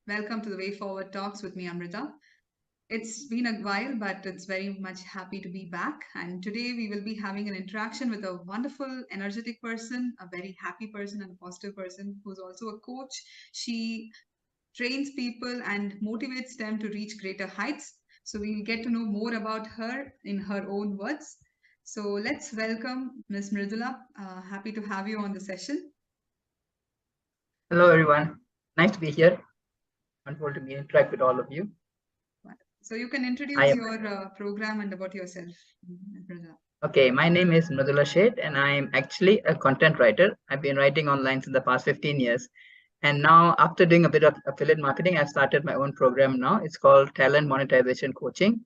Welcome to the Way Forward Talks with me, Amrita. It's been a while, but it's very much happy to be back. And today we will be having an interaction with a wonderful, energetic person, a very happy person, and a positive person who's also a coach. She trains people and motivates them to reach greater heights. So we'll get to know more about her in her own words. So let's welcome Ms. Mradula. Happy to have you on the session. Hello, everyone. Nice to be here. Wonderful to interact with all of you. So you can introduce I am your program and about yourself, Mradula. okay. My name is Mradula Shet, and I'm actually a content writer. I've been writing online since the past 15 years. And now, after doing a bit of affiliate marketing, I've started my own program now. It's called Talent Monetization Coaching,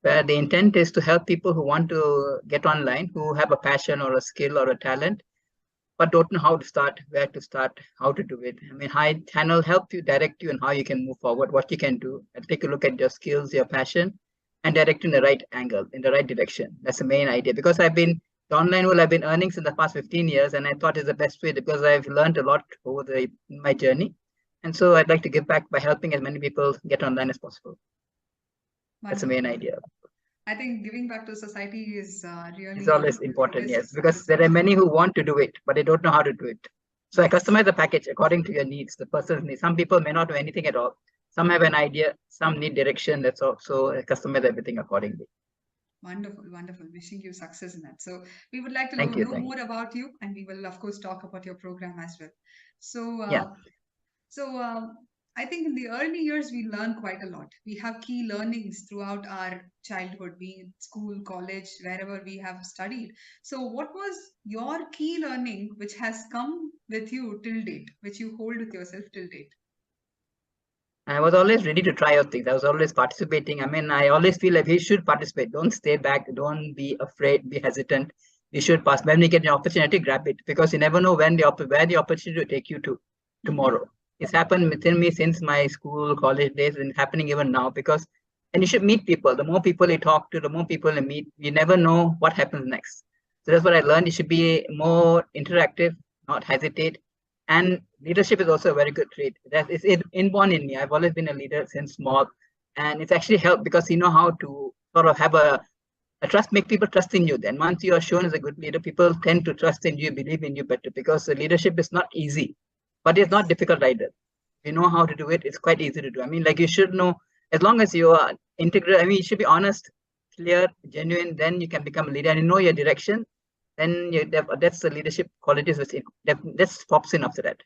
where the intent is to help people who want to get online, who have a passion or a skill or a talent, but don't know how to start, where to start, how to do it. I mean, High Channel help you, direct you, and how you can move forward, what you can do, and take a look at your skills, your passion, and direct you in the right angle, in the right direction. That's the main idea. Because the online world I've been earning since the past 15 years, and I thought it's the best way because I've learned a lot over my journey. And so I'd like to give back by helping as many people get online as possible. That's the Wonderful. main idea. I think giving back to society is It's really, always the important, yes, biggest because there are satisfaction. many who want to do it, but they don't know how to do it. So I Yes, customize the package according to your needs, the person's needs. Some people may not do anything at all. Some have an idea, some need direction. That's all. So I customize everything accordingly. wonderful, wonderful. Wishing you success in that. So we would like to Thank you. know Thank you. more about you, and we will, of course, talk about your program as well. So, Yeah. I think in the early years, we learn quite a lot. We have key learnings throughout our childhood, being in school, college, wherever we have studied. So, what was your key learning which has come with you till date, which you hold with yourself till date? I was always ready to try out things. I was always participating. I mean, I always feel like we should participate. Don't stay back. Don't be afraid. Be hesitant. We should pass. When we get an opportunity, grab it because you never know where the opportunity will take you to Mhm. tomorrow. It's happened within me since my school, college days, and happening even now because. And you should meet people. The more people you talk to, the more people you meet. You never know what happens next. So that's what I learned. You should be more interactive, not hesitate, and leadership is also a very good trait. That is inborn in me. I've always been a leader since small, and it's actually helped because you know how to sort of have a trust, make people trust in you. Then once you are shown as a good leader, people tend to trust in you, believe in you better because the leadership is not easy, but it's not Yes. difficult either. If you know how to do it, it's quite easy to do. I mean, like you should know as long as you are integral. I mean, you should be honest, clear, genuine. Then you can become a leader and you know your direction. Then that's the leadership qualities which that pops in after that.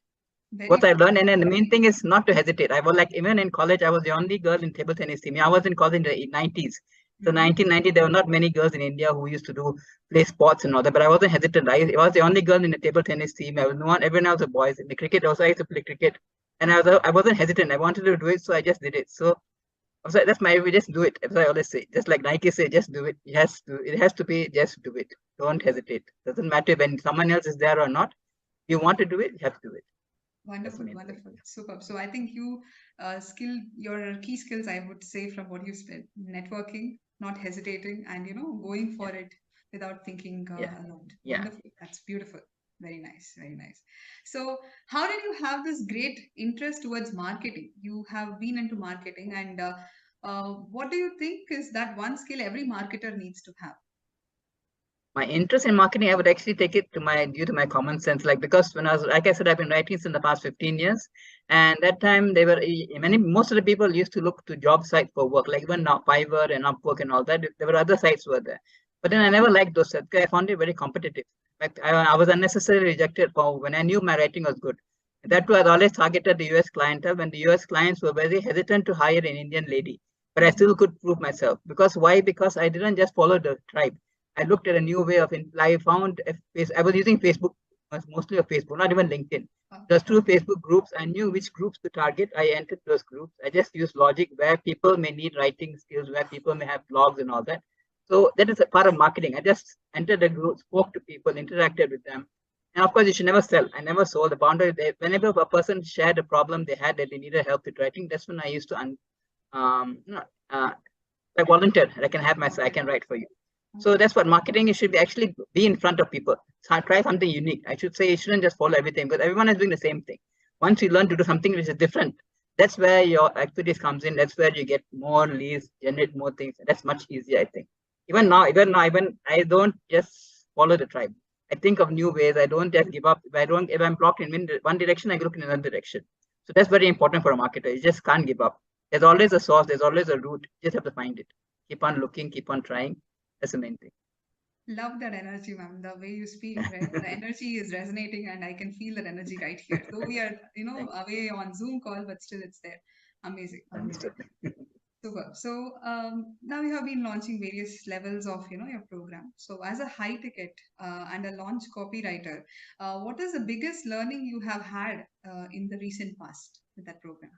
Very What I true. learned, and then the main thing is not to hesitate. I was like, even in college, I was the only girl in table tennis team. I was in college in the 90s. So Mm-hmm. 1990, there were not many girls in India who used to play sports and all that, but I wasn't hesitant. I was the only girl in the table tennis team. I was no one, everyone else was boys. In the cricket also, I used to play cricket. And I wasn't hesitant. I wanted to do it, so I just did it. So I was like, that's my way, just do it. As I always say, just like Nike say, just do it. It has to be, just do it. Don't hesitate. Doesn't matter when someone else is there or not. You want to do it, you have to do it. That's the Wonderful, main thing. wonderful, superb. So I think you your key skills, I would say, from what you said, networking, not hesitating, and going Yeah. for it without thinking Yeah. a lot. Yeah. Wonderful. That's beautiful. Very nice, very nice. So, how did you have this great interest towards marketing? You have been into marketing, and what do you think is that one skill every marketer needs to have? My interest in marketing, I would actually take it to my due to my common sense. Like because when I was like I said, I've been writing since the past 15 years. And that time they were most of the people used to look to job sites for work, like even now Fiverr and Upwork and all that. There were other sites were there. But then I never liked those sites because I found it very competitive. Like I was unnecessarily rejected for when I knew my writing was good. That too, I always targeted the US clientele when the US clients were very hesitant to hire an Indian lady. But I Mhm. still could prove myself. Because why? Because I didn't just follow the tribe. I looked at a new way of I found I was using Facebook, mostly of Facebook, not even LinkedIn. Just through Facebook groups, I knew which groups to target. I entered those groups. I just used logic where people may need writing skills, where people may have blogs and all that. So that is a part of marketing. I just entered the group, spoke to people, interacted with them. And of course, you should never sell. I never sold the boundary. Whenever a person shared a problem they had that they needed help with writing, that's when I used to you know, uh, I volunteered. I can have I Okay. can write for you. So Okay. that's what marketing is, should be actually be in front of people. So try something unique. I should say you shouldn't just follow everything because everyone is doing the same thing. Once you learn to do something which is different, That's where your activities comes in. That's where you get more leads, generate more things. That's much easier, I think. Even I don't just follow the tribe. I think of new ways. I don't just give up. If I'm blocked in one direction, I look in another direction. So that's very important for a marketer. You just can't give up. There's always a source. There's always a route. You just have to find it. Keep on looking. Keep on trying. That's the main thing. Love that energy, ma'am. The way you speak, right? The energy is resonating, and I can feel that energy right here. Though we are, Thanks. away on Zoom call, but still it's there. Amazing, amazing. Understood. Super. So now you have been launching various levels of, your program. So as a high ticket and a launch copywriter, what is the biggest learning you have had in the recent past with that program?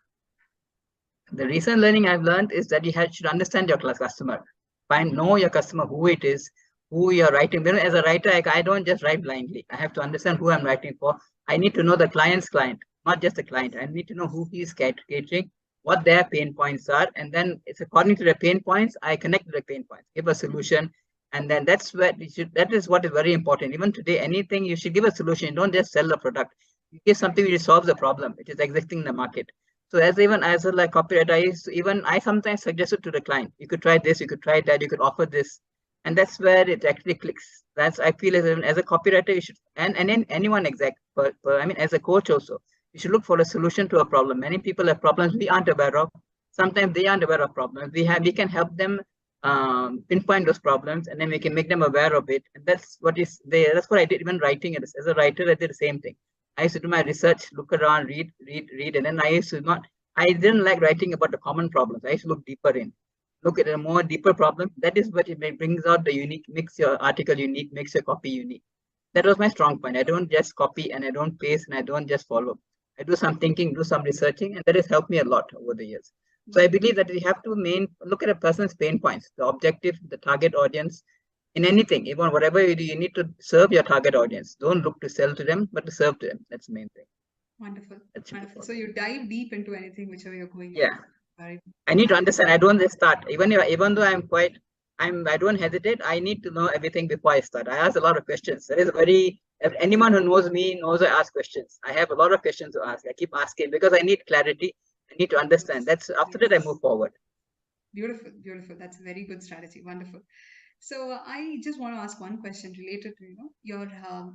The recent learning I've learned is that should understand your customer. Know your customer, who it is, who you're writing. As a writer, I don't just write blindly. I have to understand who I'm writing for. I need to know the client's client, not just the client. I need to know who he's catering, what their pain points are, and then it's according to the pain points, I connect to the pain points, give a solution, and then that is what is very important. Even today, anything you should give a solution. Don't just sell the product. You give something which solves the problem, which is existing in the market. So as a like copywriter, I sometimes suggest it to the client. You could try this, you could try that, you could offer this, and that's where it actually clicks. That's I feel as a copywriter, you should and then anyone as a coach also, you should look for a solution to a problem. Many people have problems we aren't aware of. Sometimes they aren't aware of problems. We can help them pinpoint those problems, and then we can make them aware of it. And that's what is there. That's what I did even writing it as a writer. I did the same thing. I used to do my research, look around, read, and then I used to not. I didn't like writing about the common problems. I used to look deeper in, look at a more deeper problem. That is what it brings out the unique, makes your article unique, makes your copy unique. That was my strong point. I don't just copy and I don't paste and I don't just follow. I do some thinking, do some researching, and that has helped me a lot over the years. So I believe that we have to look at a person's pain points, the objective, the target audience, in anything, even whatever you do, you need to serve your target audience. Don't look to sell to them, but to serve to them. That's the main thing. Wonderful. That should be Wonderful. So followed. you dive deep into anything, whichever you're going Yeah, into. Very I need to understand. I don't just start. Even though I don't hesitate. I need to know everything before I start. I ask a lot of questions. If anyone who knows me knows I ask questions. I have a lot of questions to ask. I keep asking because I need clarity. I need to understand. That's after that I yes. move forward. Beautiful, beautiful. That's a very good strategy. Wonderful. So I just want to ask one question related to your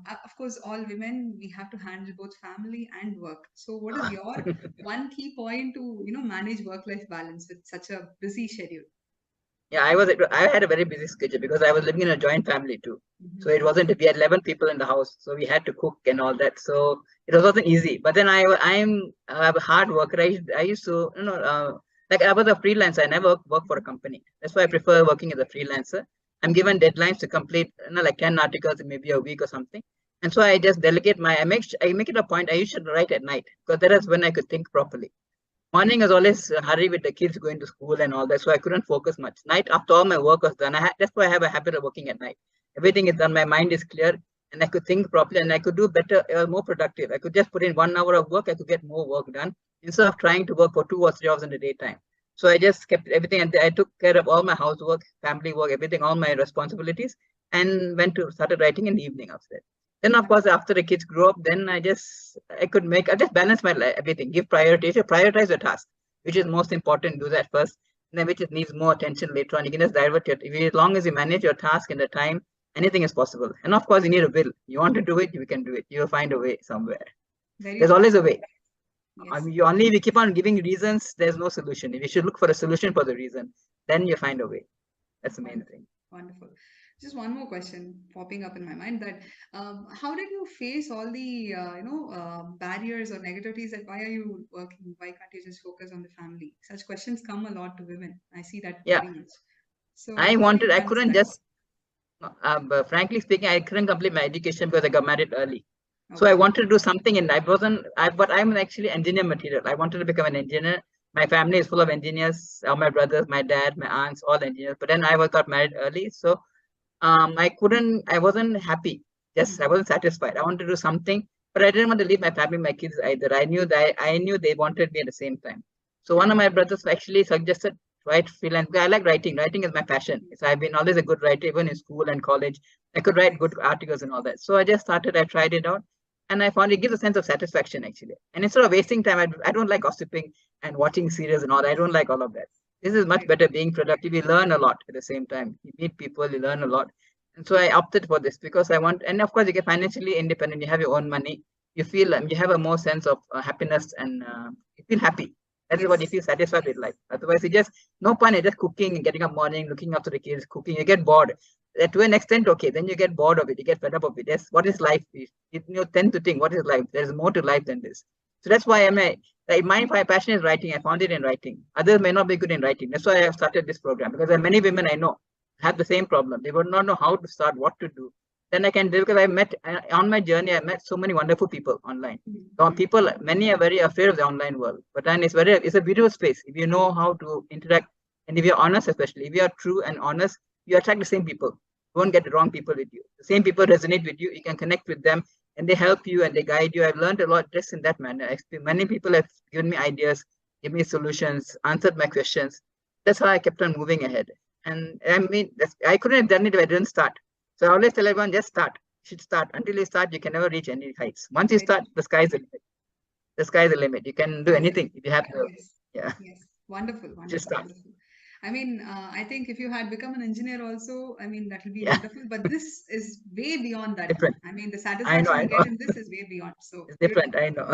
of course all women we have to handle both family and work. So what is your one key point to manage work-life balance with such a busy schedule? Yeah, I had a very busy schedule because I was living in a joint family too. So Hmm. it wasn't, we had 11 people in the house. So we had to cook and all that. So wasn't easy. But then I'm a hard worker. I used to, like I was a freelancer. I never worked for a company. That's why I prefer working as a freelancer. I'm given deadlines to complete, like 10 articles in maybe a week or something. And so I just delegate I make it a point. I used to write at night because that is when I could think properly. Morning is always a hurry with the kids going to school and all that, so I couldn't focus much. Night, after all my work was done, that's why I have a habit of working at night. Everything is done, my mind is clear, and I could think properly, and I could do better, more productive. I could just put in 1 hour of work, I could get more work done instead of trying to work for 2 or 3 hours in the daytime. So I just kept everything, and I took care of all my housework, family work, everything, all my responsibilities, and started writing in the evening after that. Then of course after the kids grew up, then I just balance my life, everything, give priority. You should prioritize your task, which is most important, do that first. And then which needs more attention later on. You can just divert it. As long as you manage your task and the time, anything is possible. And of course you need a will. You want to do it, you can do it. You'll find a way somewhere. Very There's true. always a way. I Yes. mean, if you keep on giving reasons, there's no solution. If you should look for a solution for the reason, then you find a way. That's the main Wonderful. thing. Wonderful. Just one more question popping up in my mind that how did you face all the barriers or negativities that why are you working? Why can't you just focus on the family? Such questions come a lot to women. I see that Yeah. very much. So how did you I answer couldn't that? just but frankly speaking, I couldn't complete my education because I got married early. So I Okay. wanted to do something, and but I'm actually engineer material. I wanted to become an engineer. My family is full of engineers. All my brothers, my dad, my aunts, all engineers. But then got married early, so I wasn't happy. I Mhm. wasn't satisfied. I wanted to do something, but I didn't want to leave my family, my kids either. I knew they wanted me at the same time. So one of my brothers actually suggested write freelance. I like writing. Writing is my passion. So I've been always a good writer, even in school and college. I could write good articles and all that. So I just started. I tried it out. And I found it gives a sense of satisfaction actually. And instead of wasting time, I don't like gossiping and watching serials and all. I don't like all of that. This is much Right. better being productive. You learn a lot at the same time. You meet people, you learn a lot. And so I opted for this because I want, and of course, you get financially independent. You have your own money. You feel you have a more sense of happiness and you feel happy. That is what you Yes. feel satisfied with life. Otherwise, you just no fun. You're just cooking and getting up morning, looking after the kids, cooking. You get bored. To an extent, okay, then you get bored of it. You get fed up of it. That's what is life. You tend to think, what is life? There's more to life than this. So that's why like my passion is writing. I found it in writing. Others may not be good in writing. That's why I have started this program because there are many women I know have the same problem. They would not know how to start, what to do. Then I can do because I met on my journey. I met so many wonderful people online. So Mhm. people, many are very afraid of the online world, but then it's a beautiful space if you know how to interact and if you're honest, especially if you are true and honest, you attract the same people. You won't get the wrong people with you. The same people resonate with you. You can connect with them and they help you and they guide you. I've learned a lot just in that manner. Many people have given me ideas, give me solutions, answered my questions. That's how I kept on moving ahead. And I mean, I couldn't have done it if I didn't start. So I always tell everyone, just start. You should start. Until you start, you can never reach any heights. Once you Right. start, the sky is the limit. The sky is the limit. You can do Absolutely. anything if you have the, Yes. yeah, Yes. Wonderful. just Wonderful. start. Wonderful. I mean, I think if you had become an engineer also, I mean, that will be Yeah, wonderful. But this is way beyond that. different. I mean, the I satisfaction you know. get in this is way beyond. So It's beautiful. different. I know.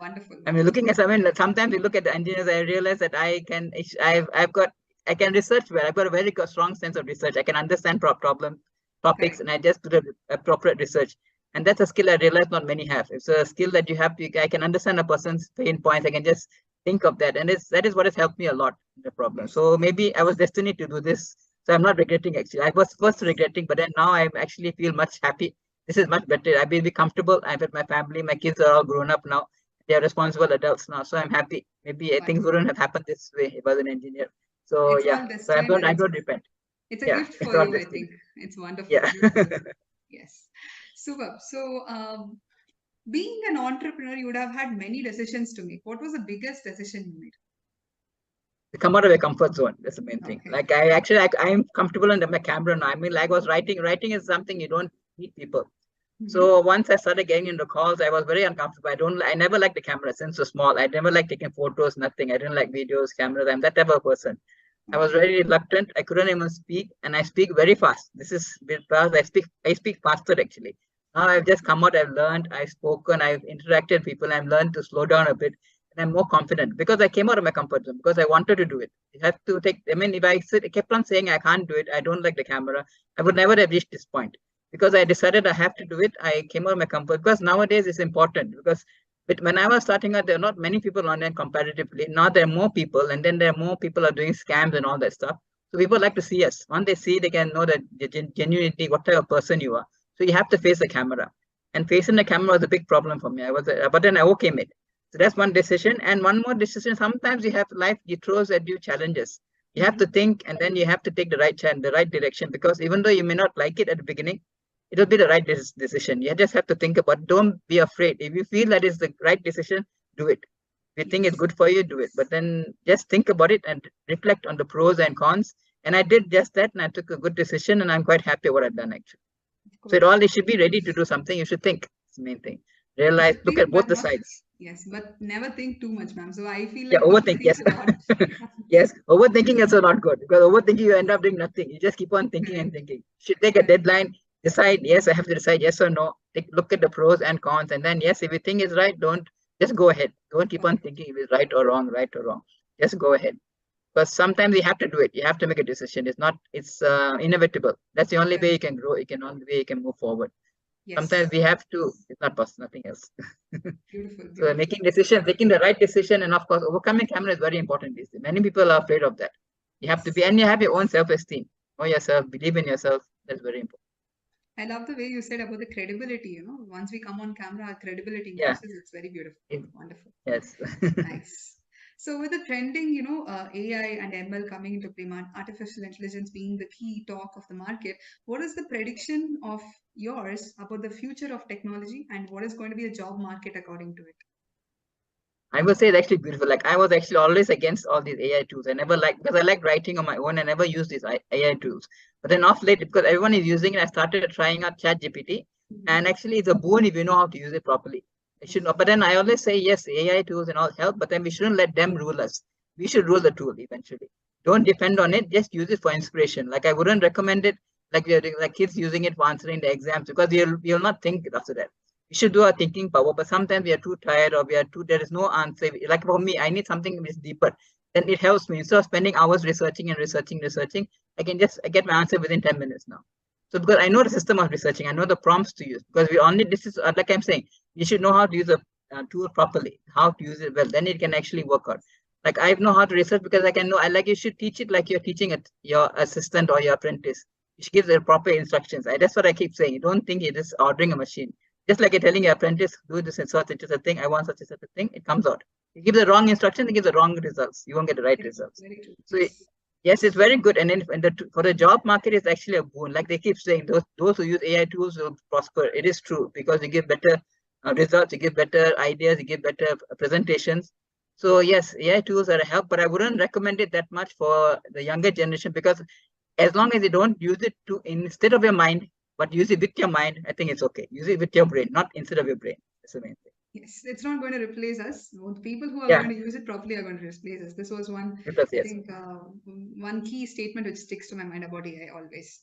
Wonderful. I mean, Wonderful. looking at sometimes you look at the engineers, I realize that I can research well. I've got a very strong sense of research. I can understand problem topics, Correct. and I just do the appropriate research. And that's a skill I realize not many have. It's a skill that you have. I can understand a person's pain points. I can just think of that, and that is what has helped me a lot in the problem. Yes. So maybe I was destined to do this. So I'm not regretting actually. I was first Yes. regretting, but then now I actually feel much happy. This is much better. I've been comfortable. I'm with my family. My kids are all grown up now. They are responsible adults now. So I'm happy. Maybe things Wonderful. wouldn't have happened this way if I was an engineer. So It's yeah. all So destined and I don't repent. it's a Yeah, gift it's for all you, I destiny. think. It's wonderful. Yeah. Beautiful. Yes. Superb. So, being an entrepreneur, you would have had many decisions to make. What was the biggest decision you made? To come out of your comfort zone. That's the main thing. Okay. Like I'm comfortable under my camera now. I mean, like I was writing is something you don't meet people. Mm-hmm. So once I started getting into calls, I was very uncomfortable. I never liked the camera since so small. I never liked taking photos, nothing. I didn't like videos, cameras. I'm that type of person. I was Okay. very reluctant. I couldn't even speak, and I speak very fast. This is because I speak faster actually. Now I've just come out. I've learned. I've spoken. I've interacted with people. I've learned to slow down a bit, and I'm more confident because I came out of my comfort zone because I wanted to do it. You have to take. I mean, if kept on saying I can't do it, I don't like the camera, I would never have reached this point because I decided I have to do it. I came out of my comfort because nowadays it's important because but when I was starting out, there are not many people online comparatively. Now there are more people, and then there are more people are doing scams and all that stuff. So people like to see us. Once they see, they can know that genuinity, what type of person you are. So you have to face the camera. And facing the camera was a big problem for me. But then I overcame it. So that's one decision. And one more decision. Sometimes you have life, it throws at you challenges. You have Mm-hmm. to think, and then you have to take the right direction. Because even though you may not like it at the beginning, it'll be the right decision. You just have to think about. Don't be afraid. If you feel that is the right decision, do it. If you think it's Yes. good for you, do it. But then just think about it and reflect on the pros and cons. And I did just that, and I took a good decision, and I'm quite happy what I've done actually. Of So course. you should be ready to do something. You should think. It's the main thing. You Realize, should look at think, both but the not. sides. Yes, but never think too much, ma'am. So I feel Yeah, like people overthink. think Yes, a lot. yes. Overthinking is also not good because overthinking you end up doing nothing. You just keep on thinking and Correct. thinking. You should take a Correct. deadline. Decide. Yes, I have to decide yes or no. Look at the pros and cons, and then yes, if you think it's right, don't just go ahead. Don't keep on Okay. thinking if it's right or wrong, right or wrong. Just go ahead. Because sometimes you have to do it. You have to make a decision. It's not. It's inevitable. That's the only way Correct. you can grow. You can only way you can move forward. Sometimes Yes. we have to. It's not possible. Nothing else. Beautiful. So Beautiful. making decisions, taking the right decision, and of course, overcoming camera is very important these days. Many people are afraid of that. You have to be, Yes. and you have your own self-esteem. Know yourself, believe in yourself. That's very important. I love the way you said about the credibility. Once we come on camera, our credibility Yeah. increases. It's very beautiful. it- Wonderful. yes. Nice. So with the trending, AI and ML coming into play, artificial intelligence being the key talk of the market, what is the prediction of yours about the future of technology and what is going to be the job market according to it? I would say it's actually beautiful. Like I was actually always against all these AI tools. I never like because I like writing on my own. I never use these AI tools. But then off late, because everyone is using it, I started trying out Chat GPT. And actually, it's a boon if you know how to use it properly. It should not, but then I always say, yes, AI tools and all help, but then we shouldn't let them rule us. We should rule the tool eventually. Don't depend on it. Just use it for inspiration. Like I wouldn't recommend it like we are doing, like kids using it for answering the exams because you'll not think after that. We should do our thinking power, but sometimes we are too tired or we are too, there is no answer. Like for me, I need something which is deeper. Then it helps me. Instead of spending hours researching and researching, I get my answer within 10 minutes now. So because I know the system of researching, I know the prompts to use because we only, this is like I'm saying, you should know how to use a tool properly, how to use it well, then it can actually work out. Like I know how to research because I can know, I like, you should teach it like you're teaching it, your assistant or your apprentice. You should give the proper instructions. That's what I keep saying. You don't think it is ordering a machine. Just like you're telling your apprentice, do this and such, it is a thing, I want such a thing, it comes out. You give the wrong instruction, it gives the wrong results. You won't get the right results. Very true. So Yes. yes, it's very good. And then for the job market, it's actually a boon. Like they keep saying, those who use AI tools will prosper. It is true because you give better results, you give better ideas, you give better presentations. So yes, AI tools are a help, but I wouldn't recommend it that much for the younger generation because as long as you don't use it to instead of your mind, but use it with your mind, I think it's okay. Use it with your brain, not instead of your brain. That's the main thing. Yes, it's not going to replace us. The people who are Yeah, going to use it properly are going to replace us. This was one, because I yes. think, one key statement which sticks to my mind about AI always.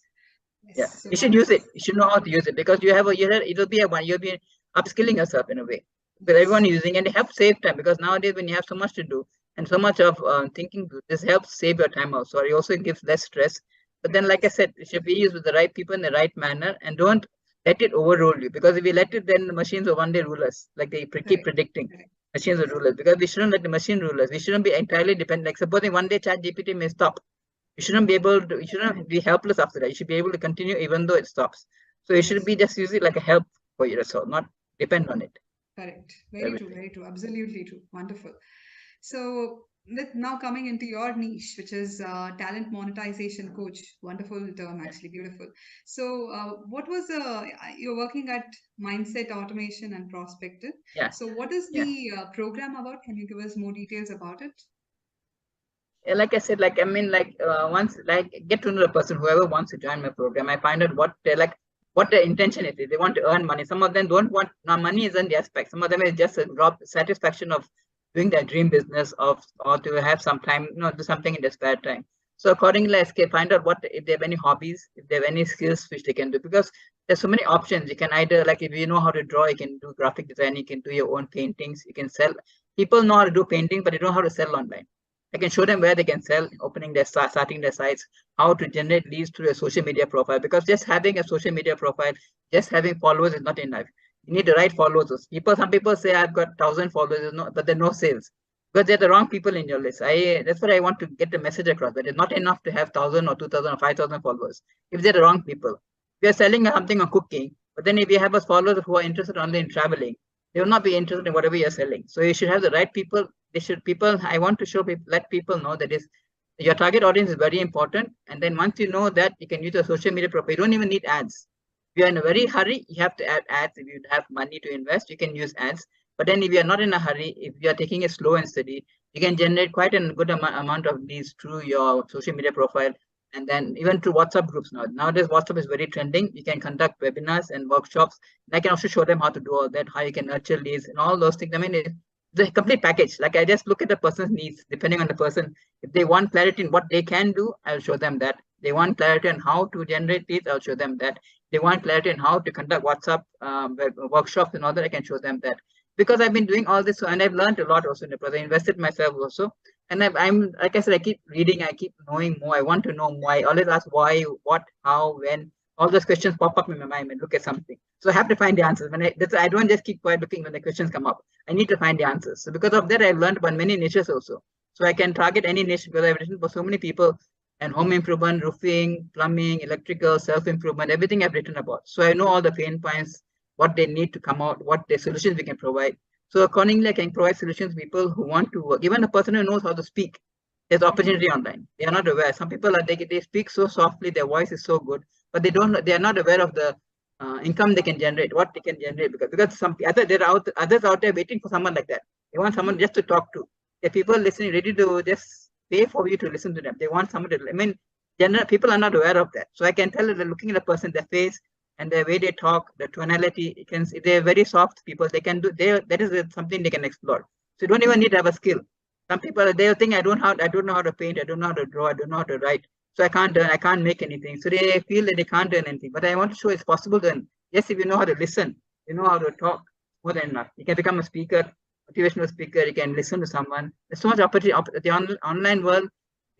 Yeah, Yes, so you should use wonderful. it. You should know how to use it because it'll be a one. You'll be upskilling yourself in a way because everyone Yes, using and it helps save time because nowadays when you have so much to do and so much of thinking, this helps save your time also. It also gives less stress. But then, like I correct, said, it should be used with the right people in the right manner and don't let it overrule you because if you let it, then the machines will one day rule us. Like they keep correct, predicting, correct. machines will Yes, rule us because we shouldn't let the machine rule us. We shouldn't be entirely dependent. Like supposing one day ChatGPT may stop, you shouldn't be able to, you shouldn't be helpless after that. You should be able to continue even though it stops. So you should yes, be just use it like a help for yourself, not depend on it correct. for Very true, everything. very true. Absolutely true. Wonderful. So, now coming into your niche, which is talent monetization coach. Wonderful term, Yeah. actually, beautiful. So, what was you're working at Mindset Automation and Prospective. Yeah. So, what is Yeah. the program about? Can you give us more details about it? Yeah, like I said, like I mean, like once like get to know the person, whoever wants to join my program, I find out what they like, what their intention is. They want to earn money. Some of them don't want. Now, money isn't the aspect. Some of them is just a raw satisfaction of doing their dream business of or to have some time, do something in their spare time. So accordingly, find out what if they have any hobbies, if they have any skills which they can do. Because there's so many options. You can either like if you know how to draw, you can do graphic design, you can do your own paintings, you can sell. People know how to do painting, but they don't know how to sell online. I can show them where they can sell, opening their starting their sites, how to generate leads through a social media profile. Because just having a social media profile, just having followers is not enough. You need the right followers. Some people say I've got 1,000 followers, but there are no sales because they're the wrong people in your list. That's what I want to get the message across. That it's not enough to have 1,000 or 2,000 or 5,000 followers if they're the wrong people. We are selling something on cooking, but then if you have us followers who are interested only in traveling, they will not be interested in whatever you're selling. So you should have the right people. They should people. I want to show people, let people know that is your target audience is very important. And then once you know that, you can use a social media profile. You don't even need ads. If you're in a very hurry, you have to add ads. If you have money to invest, you can use ads. But then if you're not in a hurry, if you are taking it slow and steady, you can generate quite a good amount of leads through your social media profile and then even through WhatsApp groups now. Nowadays, WhatsApp is very trending. You can conduct webinars and workshops. I can also show them how to do all that, how you can nurture leads and all those things. I mean, it's the complete package. Like I just look at the person's needs, depending on the person. If they want clarity in what they can do, I'll show them that. They want clarity on how to generate leads, I'll show them that. They want clarity on how to conduct WhatsApp workshops and all that, I can show them that. Because I've been doing all this, and I've learned a lot also in the process. I invested myself also. And I'm like I said, I keep reading, I keep knowing more. I want to know more. I always ask why, what, how, when. All those questions pop up in my mind and look at something. So I have to find the answers. I don't just keep quiet looking when the questions come up. I need to find the answers. So because of that, I've learned about many niches also. So I can target any niche because I've written for so many people and home improvement, roofing, plumbing, electrical, self-improvement, everything I've written about. So I know all the pain points, what they need to come out, what the solutions we can provide. So accordingly, I can provide solutions to people who want to work. Even a person who knows how to speak, there's Mhm. opportunity online. They are not aware. Some people they speak so softly, their voice is so good, but they are not aware of the income they can generate, what they can generate because others out there waiting for someone like that. They want someone just to talk to. There are people listening, ready to just pay for you to listen to them. They want someone to. I mean, general people are not aware of that. So I can tell that they're looking at a person, their face, and the way they talk, the tonality, you can see they're very soft people. They can do, that is something they can explore. So you don't even need to have a skill. Some people, they'll think, I don't know how to paint, I don't know how to draw, I don't know how to write. So I can't make anything. So they feel that they can't earn anything. But I want to show it's possible to earn. Yes, if you know how to listen, you know how to talk, more than enough. You can become a speaker, motivational speaker, you can listen to someone. There's so much opportunity. The online world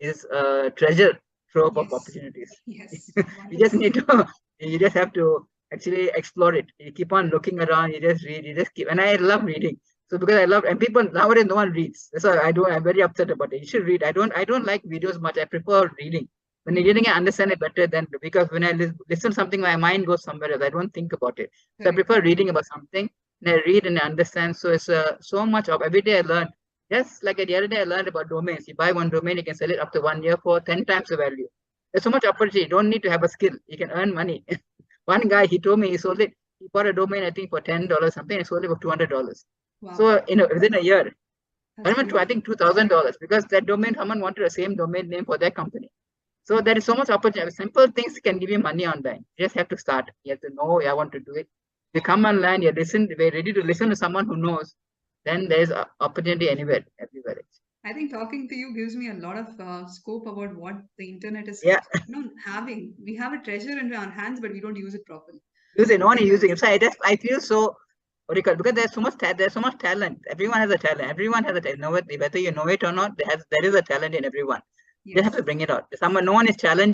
is a treasure trove of Yes. opportunities. Yes. You just Wonderful. need to, you just have to actually explore it. You keep on looking around, you just read, you just keep, and I love reading. So because I love, and people nowadays no one reads. That's why I'm very upset about it. You should read. I don't like videos much. I prefer reading. When you're reading, I understand it better than, because when I listen to something, my mind goes somewhere else. I don't think about it. So I Correct. prefer reading about something, and I read and I understand. So it's so much of every day I learn. Just like the other day, I learned about domains. You buy one domain, you can sell it after 1 year for 10 times the value. There's so much opportunity. You don't need to have a skill. You can earn money. One guy, he told me he sold it. He bought a domain, I think, for $10 something, and sold it for $200. Wow. So, within a year, I That's remember, I beautiful. think $2,000, because that domain, someone wanted the same domain name for their company. So there is so much opportunity. Simple things can give you money online. You just have to start. You have to know, I want to do it. You come online, we're ready to listen to someone who knows. Then there's opportunity anywhere, everywhere. I think talking to you gives me a lot of scope about what the internet is, Yeah, having. We have a treasure in our hands, but we don't use it properly. use it. No I one is think using that's it. So I feel so, what do you call it? Because there's so much talent. Everyone has a talent. Everyone has a talent. Whether you know it or not, there is a talent in everyone. You have yes. to bring it out. No one is channeling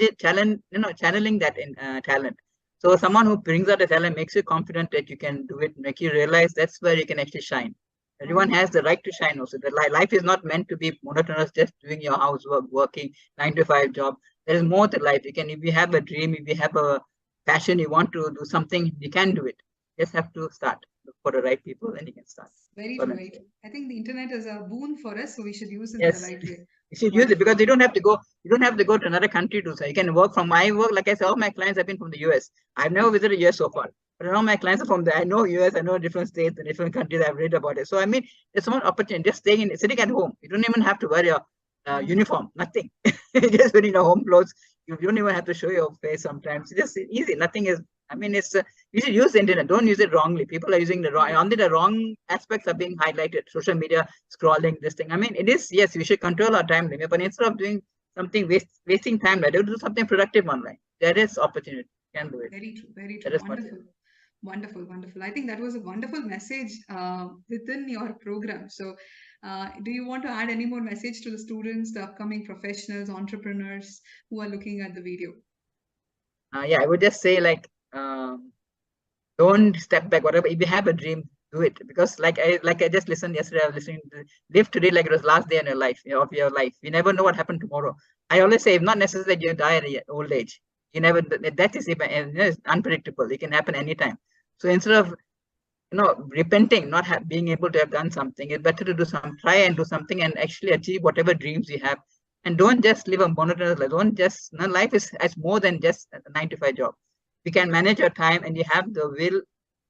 that in talent. So Yes. someone who brings out the talent makes you confident that you can do it, make you realize that's where you can actually shine. Everyone Wonderful. has the right to shine also. Life is not meant to be monotonous, just doing your housework, working 9 to 5 job. There is more to life. If you have a dream, if you have a passion, you want to do something, you can do it. You just have to start. Look for the right people, and you can start. Very All true, I'm very saying. true. I think the internet is a boon for us, so we should use it in the Yes. right way. You should use it, Wonderful. because you don't have to go to another country to say. You can work from my work. Like I said, all my clients have been from the US. I've never visited US so far. But all my clients are from there. I know US, I know different states, the different countries. I've read about it. So I mean, there's so much opportunity. Just sitting at home. You don't even have to wear your Wonderful. uniform. Nothing. Just wearing your home clothes. You don't even have to show your face sometimes. It's just easy. Nothing is. I mean, it's you should use the internet. Don't use it wrongly. People are using the wrong. Correct. Only the wrong aspects are being highlighted. Social media, scrolling, this thing. I mean, it is, yes, we should control our time limit, but instead of doing something wasting time, like, do something productive online. There is opportunity. You can do it. Very true. Very That true. is what it is. Wonderful. Wonderful. Wonderful. I think that was a wonderful message within your program. So, do you want to add any more message to the students, the upcoming professionals, entrepreneurs who are looking at the video? Yeah, I would just say, like, don't step back. Whatever, if you have a dream, do it. Because like I just listened yesterday, I was listening to live today like it was last day in your life, of your life. You never know what happened tomorrow. I always say, if not necessary that you die at old age, you never, that is even, it's unpredictable. It can happen anytime. So instead of repenting, not being able to have done something, it's better to try and do something and actually achieve whatever dreams you have. And don't just live a monotonous life. Don't just, no, life is as more than just a 9 to 5 job. You can manage your time, and you have the will.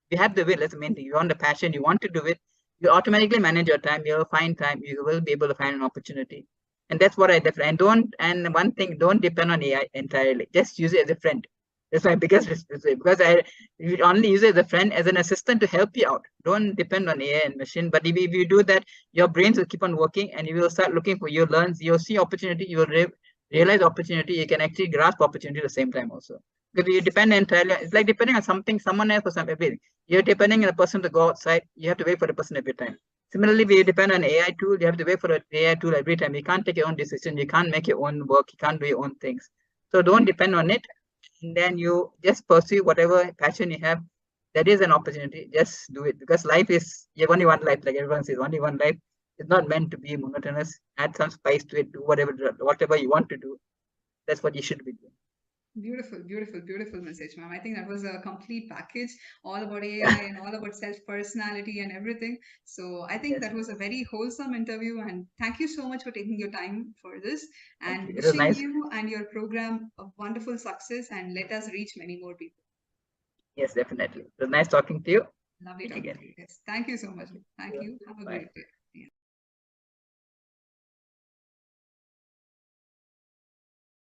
You have the will, that's the main thing. You want the passion, you want to do it, you automatically manage your time, you'll find time, you will be able to find an opportunity. And that's what I definitely, and one thing, don't depend on AI entirely. Just use it as a friend. That's my biggest responsibility, because you only use it as a friend, as an assistant to help you out. Don't depend on AI and machine. But if you do that, your brains will keep on working, and you will start looking for, you'll see opportunity, you will realize opportunity, you can actually grasp opportunity at the same time also. Because you Yes. depend entirely, it's like depending on someone else for everything. You're depending on a person to go outside, you have to wait for the person every time. Similarly, we depend on AI tool, you have to wait for an AI tool every time. You can't take your own decision, you can't make your own work, you can't do your own things. So don't depend on it, and then you just pursue whatever passion you have. That is an opportunity. Just do it, because life is, you have only one life, like everyone says, only one life. It's not meant to be monotonous. Add some spice to it, do whatever you want to do. That's what you should be doing. Beautiful, beautiful, beautiful message, ma'am. I think that was a complete package, all about AI and all about self personality and everything. So I think Yes, that was a very wholesome interview, and thank you so much for taking your time for this. thank you. And It was wishing nice. you and your program a wonderful success, and let us reach many more people. Yes, definitely. It was nice talking to you. Lovely Meet talking again. to you. Yes, thank you so much. Thank Yeah. you. Have a Bye. great day.